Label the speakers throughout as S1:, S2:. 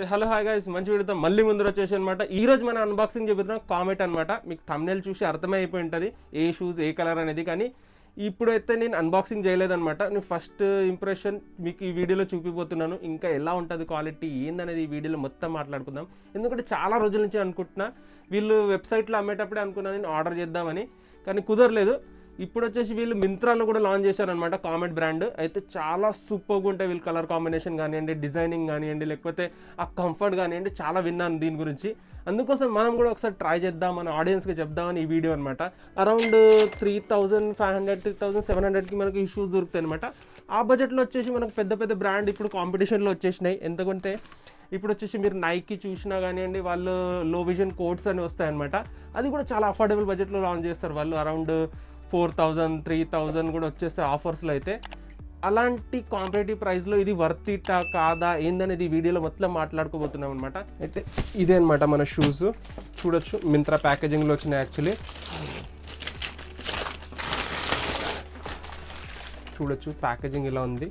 S1: Hello hi guys, మంచి వీడియోతో మళ్ళీ ముందు వచ్చేసి అనమాట. ఈ రోజు మనం అన్బాక్సింగ్ చెబుతున్నాం కామెట్ అనమాట. మీకు థంబ్నెయిల్ చూసి అర్థమైపోయి ఉంటుంది ఏ షూస్ ఏ కలర్ అనేది. కానీ ఇప్పుడైతే నేను అన్బాక్సింగ్ చేయలేదన్నమాట. నేను ఫస్ట్ ఇంప్రెషన్ మీకు ఈ వీడియోలో చూపిపోతున్నాను. ఇంకా ఎలా ఉంటుంది క్వాలిటీ ఏందనేది ఈ వీడియోలో మొత్తం మాట్లాడుకుందాం. ఎందుకంటే చాలా రోజుల నుంచి అనుకుంటున్నా, వీళ్ళు వెబ్సైట్లో అమ్మేటప్పుడే అనుకున్నాను నేను ఆర్డర్ చేద్దామని, కానీ కుదరలేదు. ఇప్పుడు వచ్చేసి వీళ్ళు మింత్రాలో కూడా లాంచ్ చేశారనమాట కామెట్ బ్రాండ్. అయితే చాలా సూపర్గా ఉంటాయి వీళ్ళు కలర్ కాంబినేషన్ కానివ్వండి, డిజైనింగ్ కానివ్వండి, లేకపోతే ఆ కంఫర్ట్ కానివ్వండి, చాలా విన్నాను దీని గురించి. అందుకోసం మనం కూడా ఒకసారి ట్రై చేద్దాం, మన ఆడియన్స్కి చెప్దామని ఈ వీడియో అనమాట. అరౌండ్ 3500 3700కి మనకి ఈ షూస్ దొరుకుతాయి అనమాట. ఆ బడ్జెట్లో వచ్చేసి మనకు పెద్ద పెద్ద బ్రాండ్ ఇప్పుడు కాంపిటీషన్లో వచ్చేసినాయి. ఎందుకంటే ఇప్పుడు వచ్చేసి మీరు నైకి చూసినా కానివ్వండి, వాళ్ళు లో విజన్ కోడ్స్ అని వస్తాయన్నమాట. అది కూడా చాలా అఫోర్డబుల్ బడ్జెట్లో లాంచ్ చేస్తారు వాళ్ళు. అరౌండ్ 4000 3000 కూడా వచ్చేస్తే ఆఫర్స్లో. అయితే అలాంటి కాంపిటేటివ్ ప్రైస్లో ఇది వర్త్ ఇట్టా కాదా ఏందనేది ఈ వీడియోలో మొత్తం మాట్లాడుకోబోతున్నాం అనమాట. అయితే ఇదే అనమాట మన షూస్. చూడొచ్చు మింత్రా ప్యాకేజింగ్లో వచ్చినాయి. యాక్చువల్లీ చూడొచ్చు ప్యాకేజింగ్ ఇలా ఉంది.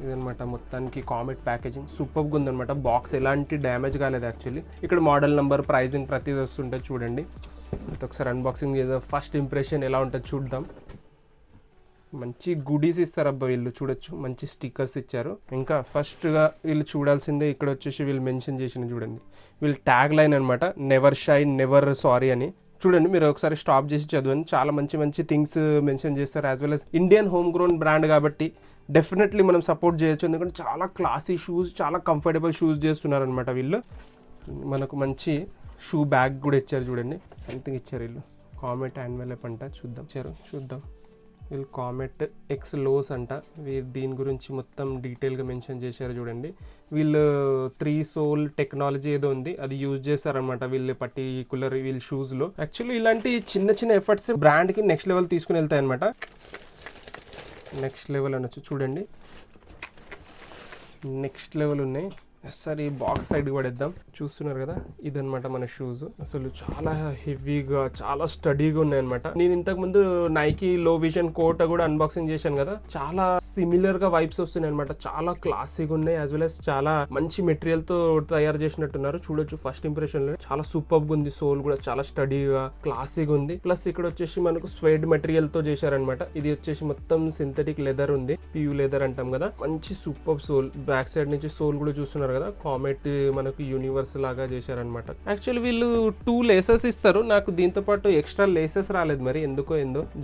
S1: ఇదనమాట మొత్తానికి కామెట్ ప్యాకేజింగ్. సూపర్గా ఉందనమాట. బాక్స్ ఎలాంటి డ్యామేజ్ కాలేదు యాక్చువల్లీ. ఇక్కడ మోడల్ నెంబర్, ప్రైజింగ్ ప్రతిదీ వస్తుంటుంది చూడండి. ఒకసారి అన్బాక్సింగ్ చేద్దాం. ఫస్ట్ ఇంప్రెషన్ ఎలా ఉంటుంది చూద్దాం. మంచి గుడీస్ ఇస్తారు అబ్బా వీళ్ళు. చూడొచ్చు మంచి స్టిక్కర్స్ ఇచ్చారు. ఇంకా ఫస్ట్గా వీళ్ళు చూడాల్సిందే, ఇక్కడ వచ్చేసి వీళ్ళు మెన్షన్ చేసిన చూడండి, వీళ్ళు ట్యాగ్ లైన్ అనమాట, నెవర్ షైన్ నెవర్ సారీ అని. చూడండి మీరు ఒకసారి స్టాప్ చేసి చదవండి. చాలా మంచి మంచి థింగ్స్ మెన్షన్ చేస్తారు. As well as Indian home grown brand కాబట్టి డెఫినెట్లీ మనం సపోర్ట్ చేయొచ్చు. ఎందుకంటే చాలా క్లాసీ షూస్, చాలా కంఫర్టబుల్ షూస్ చేస్తున్నారు అనమాట వీళ్ళు. మనకు మంచి షూ బ్యాగ్ కూడా ఇచ్చారు చూడండి. సంథింగ్ ఇచ్చారు వీళ్ళు. కామెట్ ఎన్వెలప్ అంట, చూద్దాం. వీళ్ళు కామెట్ ఎక్స్ లోస్ అంట. దీని గురించి మొత్తం డీటెయిల్గా మెన్షన్ చేశారు చూడండి. వీళ్ళు 3 సోల్ టెక్నాలజీ ఏదో ఉంది, అది యూజ్ చేస్తారనమాట వీళ్ళు పర్టికులర్ వీళ్ళ షూస్లో. యాక్చువల్లీ ఇలాంటి చిన్న చిన్న ఎఫర్ట్స్ బ్రాండ్కి నెక్స్ట్ లెవెల్ తీసుకుని వెళ్తాయి అనమాట. నెక్స్ట్ లెవెల్ అనొచ్చు చూడండి. నెక్స్ట్ లెవెల్ ఉన్నాయి. సరే ఈ బాక్స్ సైడ్ పడేద్దాం. చూస్తున్నారు కదా, ఇదనమాట మన షూస్. అసలు చాలా హెవీగా, చాలా స్టడీగా ఉన్నాయన్నమాట. నేను ఇంతకుముందు నైకి లో విజన్ కోట్ కూడా అన్బాక్సింగ్ చేశాను కదా, చాలా సిమిలర్ గా వైబ్స్ వస్తున్నాయి అనమాట. చాలా క్లాసీగా ఉన్నాయి. యాజ్ వెల్ as చాలా మంచి మెటీరియల్ తో తయారు చేసినట్టున్నారు. చూడొచ్చు ఫస్ట్ ఇంప్రెషన్ లో చాలా సూపర్ గా ఉంది. సోల్ కూడా చాలా స్టడీగా క్లాసీగా ఉంది. ప్లస్ ఇక్కడ వచ్చేసి మనకు స్వెడ్ మెటీరియల్ తో చేశారనమాట. ఇది వచ్చేసి మొత్తం సింథటిక్ లెదర్ ఉంది, పియూ లెదర్ అంటాం కదా. మంచి సూపర్ సోల్. బ్యాక్ సైడ్ నుంచి సోల్ కూడా చూస్తున్నారు కదా, కామెట్ మనకు యూనివర్స్ లాగా చేశారనమాట. యాక్చువల్లీ వీళ్ళు 2 లేసెస్ ఇస్తారు. నాకు దీంతో పాటు ఎక్స్ట్రా లేసెస్ రాలేదు, మరి ఎందుకో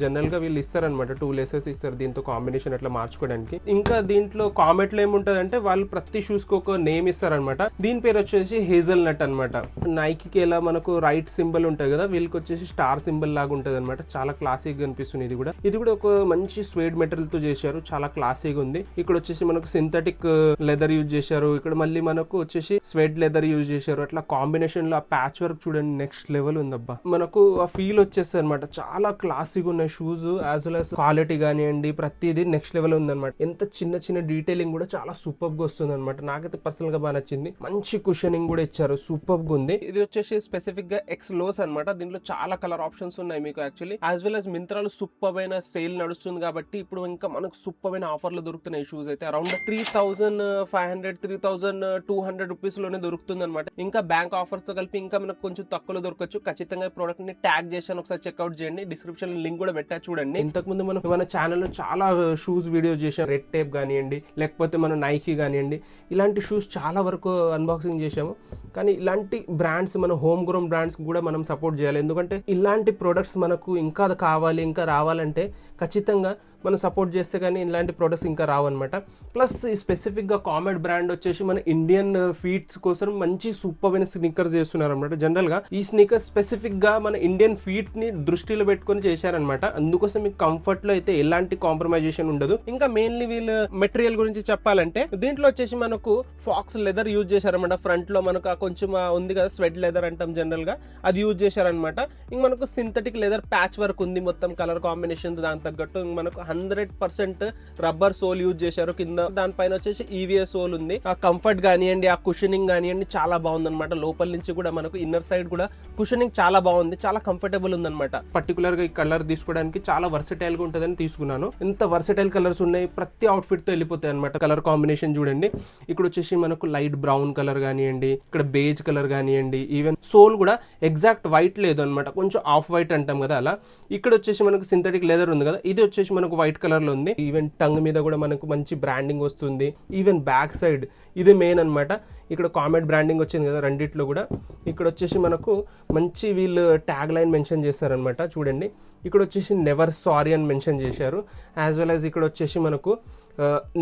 S1: జనరల్ గా వీళ్ళు ఇస్తారనమాట. 2 లేసెస్ ఇస్తారు దీంతో కాంబినేషన్ అట్లా మార్చుకోవడానికి. ఇంకా దీంట్లో కామెట్ లో ఏముంటది అంటే వాళ్ళు ప్రతి షూస్ కి ఒక నేమ్ ఇస్తారనమాట. దీని పేరు వచ్చేసి హేజల్ నట్ అనమాట. నైకి ఎలా మనకు రైట్ సింబల్ ఉంటుంది కదా, వీళ్ళకి వచ్చేసి స్టార్ సింబల్ లాగా ఉంటది అనమాట. చాలా క్లాసీగా కనిపిస్తుంది. ఇది కూడా ఒక మంచి స్వేడ్ మెటీరియల్ తో చేశారు. చాలా క్లాసీగా ఉంది. ఇక్కడ వచ్చేసి మనకు సింథటిక్ లెదర్ యూజ్ చేశారు. ఇక్కడ మళ్ళీ మనకు వచ్చేసి స్వెడ్ లెదర్ యూజ్ చేశారు. అట్లా కాంబినేషన్ లో ఆ ప్యాచ్ వర్క్ చూడండి, నెక్స్ట్ లెవెల్ ఉందబ్బా. మనకు ఆ ఫీల్ వచ్చేస్తుంది అనమాట. చాలా క్లాసీగా ఉన్నాయి shoes. As well as quality కానివ్వండి ప్రతిదీ నెక్స్ట్ లెవెల్ ఉందన్నమాట. ఎంత చిన్న చిన్న డీటెయిలింగ్ కూడా చాలా సూపర్ గా వస్తుంది అనమాట. నాకైతే పర్సనల్ గా బాగా నచ్చింది. మంచి కుషనింగ్ కూడా ఇచ్చారు, సూపర్ గా ఉంది. ఇది వచ్చేసి స్పెసిఫిక్ గా ఎక్స్ లోస్ అనమాట. దీంట్లో చాలా కలర్ ఆప్షన్స్ ఉన్నాయి మీకు యాక్చువల్లీ. యాజ్ వెల్ as మింత్రాలో సూపర్ అయిన సేల్ నడుస్తుంది కాబట్టి ఇప్పుడు ఇంకా మనకు సూపర్ అయిన ఆఫర్లు దొరుకుతున్నాయి షూస్ అయితే. అరౌండ్ 3500 3200 రూపీస్ లోనే దొరుకుతుంది అనమాట. ఇంకా బ్యాంక్ ఆఫర్స్ తో కలిపి ఇంకా మనకు కొంచెం తక్కువలో దొరకచ్చు. ఖచ్చితంగా ప్రోడక్ట్ ని ట్యాగ్ చేశాను, ఒకసారి చెక్అవుట్ చేయండి. డిస్క్రిప్షన్ లింక్ కూడా పెట్టా చూడండి. ఇంతకు ముందు మనం మన ఛానల్లో చాలా షూస్ వీడియోస్ చేసాం. రెడ్ టేప్ కానివ్వండి, లేకపోతే మన నైకి కానివ్వండి, ఇలాంటి షూస్ చాలా వరకు అన్బాక్సింగ్ చేసాము. కానీ ఇలాంటి బ్రాండ్స్, మన హోమ్ గ్రోన్ బ్రాండ్స్ కూడా మనం సపోర్ట్ చేయాలి. ఎందుకంటే ఇలాంటి ప్రొడక్ట్స్ మనకు ఇంకా కావాలి, ఇంకా రావాలంటే ఖచ్చితంగా మనం సపోర్ట్ చేస్తే కానీ ఇలాంటి ప్రొడక్ట్స్ ఇంకా రావన్నమాట. ప్లస్ ఈ స్పెసిఫిక్గా కామెట్ బ్రాండ్ వచ్చేసి మన ఇండియన్ ఫీట్స్ కోసం మంచి సూపర్ అయిన స్నీకర్స్ చేస్తున్నారు అనమాట. జనరల్గా ఈ స్నీకర్స్ స్పెసిఫిక్గా మన ఇండియన్ ఫీట్ ని దృష్టిలో పెట్టుకొని చేశారనమాట. అందుకోసం మీకు కంఫర్ట్ లో అయితే ఎలాంటి కాంప్రమైజేషన్ ఉండదు. ఇంకా మెయిన్లీ వీళ్ళు మెటీరియల్ గురించి చెప్పాలంటే దీంట్లో వచ్చేసి మనకు ఫాక్స్ లెదర్ యూజ్ చేశారనమాట. ఫ్రంట్ లో మనకు కొంచెం ఉంది కదా, స్వెడ్ లెదర్ అంటాం జనరల్ గా, అది యూజ్ చేశారనమాట. ఇంక మనకు సింథటిక్ లెదర్ ప్యాచ్ వర్క్ ఉంది, మొత్తం కలర్ కాంబినేషన్ దానికి తగ్గట్టు మనకు 100% రబ్బర్ సోల్ యూజ్ చేశారు కింద. దానిపైన వచ్చేసి EVA సోల్ ఉంది. ఆ కంఫర్ట్ కానివ్వండి, ఆ కుషనింగ్ కానివ్వండి చాలా బాగుంది అనమాట. లోపల నుంచి కూడా మనకు ఇన్నర్ సైడ్ కూడా కుషనింగ్ చాలా బాగుంది, చాలా కంఫర్టబుల్ ఉంది అనమాట. పర్టికులర్ గా ఈ కలర్ తీసుకోవడానికి చాలా వర్సటైల్ గా ఉంటుందని తీసుకున్నాను. ఇంత వర్సటైల్ కలర్స్ ఉన్నాయి, ప్రతి అవుట్ఫిట్ తో వెళ్ళిపోతాయి అనమాట. కలర్ కాంబినేషన్ చూడండి, ఇక్కడ వచ్చేసి మనకు లైట్ బ్రౌన్ కలర్ కానివ్వండి, ఇక్కడ బేజ్ కలర్ కానివ్వండి, ఈవెన్ సోల్ కూడా ఎగ్జాక్ట్ వైట్ లేదు అనమాట, కొంచెం ఆఫ్ వైట్ అంటాం కదా అలా. ఇక్కడ వచ్చేసి మనకు సింథటిక్ లెదర్ ఉంది కదా, ఇది వచ్చేసి మనకు వైట్ కలర్ లో ఉంది. ఈవెన్ టంగ్ మీద కూడా మనకు మంచి బ్రాండింగ్ వస్తుంది. ఈవెన్ బ్యాక్ సైడ్ ఇది మెయిన్ అనమాట. ఇక్కడ కామెట్ బ్రాండింగ్ వచ్చింది కదా రెండిట్లో కూడా. ఇక్కడ వచ్చేసి మనకు మంచి వీళ్ళు ట్యాగ్ లైన్ మెన్షన్ చేశారనమాట. చూడండి, ఇక్కడ వచ్చేసి నెవర్ సారీ అని మెన్షన్ చేశారు. యాజ్ వెల్ యాజ్ ఇక్కడ వచ్చేసి మనకు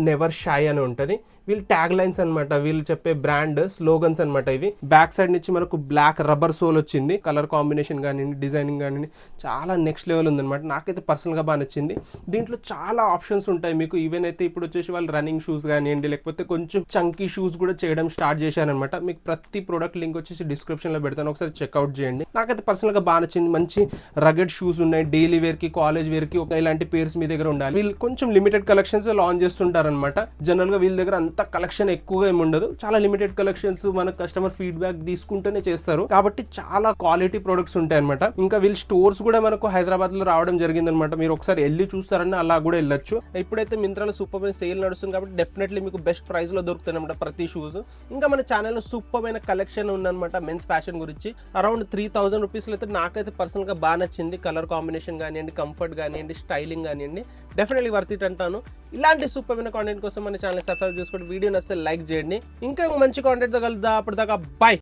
S1: నెవర్ షై అని ఉంటుంది. వీళ్ళు ట్యాగ్ లైన్స్ అనమాట, వీళ్ళు చెప్పే బ్రాండ్ స్లోగన్స్ అనమాట ఇవి. బ్యాక్ సైడ్ నుంచి మనకు బ్లాక్ రబ్బర్ సోల్ వచ్చింది. కలర్ కాంబినేషన్ కానివ్వండి, డిజైనింగ్ కానివ్వండి చాలా నెక్స్ట్ లెవెల్ ఉందన్నమాట. నాకైతే పర్సనల్గా బాగా నచ్చింది. దీంట్లో చాలా ఆప్షన్స్ ఉంటాయి మీకు. ఈవెన్ అయితే ఇప్పుడు వచ్చేసి వాళ్ళు రన్నింగ్ షూస్ కానివ్వండి, లేకపోతే కొంచెం చంకీ షూస్ కూడా చేయడం స్టార్ట్ చేశారనమాట. మీకు ప్రతి ప్రోడక్ట్ లింక్ వచ్చేసి డిస్క్రిప్షన్లో పెడతాను, ఒకసారి చెక్అవుట్ చేయండి. నాకైతే పర్సనల్గా బాగా నచ్చింది. మంచి రగెడ్ షూస్ ఉన్నాయి, డైలీ వేర్కి, కాలేజ్ వేర్కి ఇలాంటి పేర్స్ మీ దగ్గర ఉండాలి. వీళ్ళు కొంచెం లిమిటెడ్ కలెక్షన్స్ లాంచ్ చేస్తుంటారనమాట. జనరల్గా వీళ్ళ దగ్గర అంత కలెక్షన్ ఎక్కువగా ఏమి ఉండదు, చాలా లిమిటెడ్ కలెక్షన్స్ మన కస్టమర్ ఫీడ్బ్యాక్ తీసుకుంటూనే చేస్తారు. కాబట్టి చాలా క్వాలిటీ ప్రొడక్ట్స్ ఉంటాయి అనమాట. ఇంకా వీళ్ళ స్టోర్స్ కూడా మనకు హైదరాబాద్ లో రావడం జరిగిందనమాట. మీరు ఒకసారి వెళ్ళి చూస్తారని అలా కూడా వెళ్ళొచ్చు. ఇప్పుడైతే మింత్రాలో సూపర్ సేల్ నడుస్తుంది కాబట్టి డెఫినెట్లీ మీకు బెస్ట్ ప్రైస్ లో దొరుకుతాయి అనమాట ప్రతి షూస్. ఇంకా మన ఛానల్లో సూపర్ అయిన కలెక్షన్ ఉందన్నమాట మెన్స్ ఫ్యాషన్ గురించి. అరౌండ్ 3000 రూపీస్ అయితే నాకైతే పర్సనల్ గా బాగా నచ్చింది. కలర్ కాంబినేషన్ కానివ్వండి, కంఫర్ట్ కానివ్వండి, స్టైలింగ్ కానివ్వండి, డెఫినెట్లీ వర్త్ ఇట్ అంటాను. ఇలాంటి సూపర్ అయిన కాంటెంట్ కోసం మన ఛానల్ సబ్స్క్రైబ్ చేసుకోండి. వీడియో నచ్చితే లైక్ చేయండి. ఇంకా మంచి కాంటెంట్ తో కలుద్దాం. అప్పటిదాకా బై.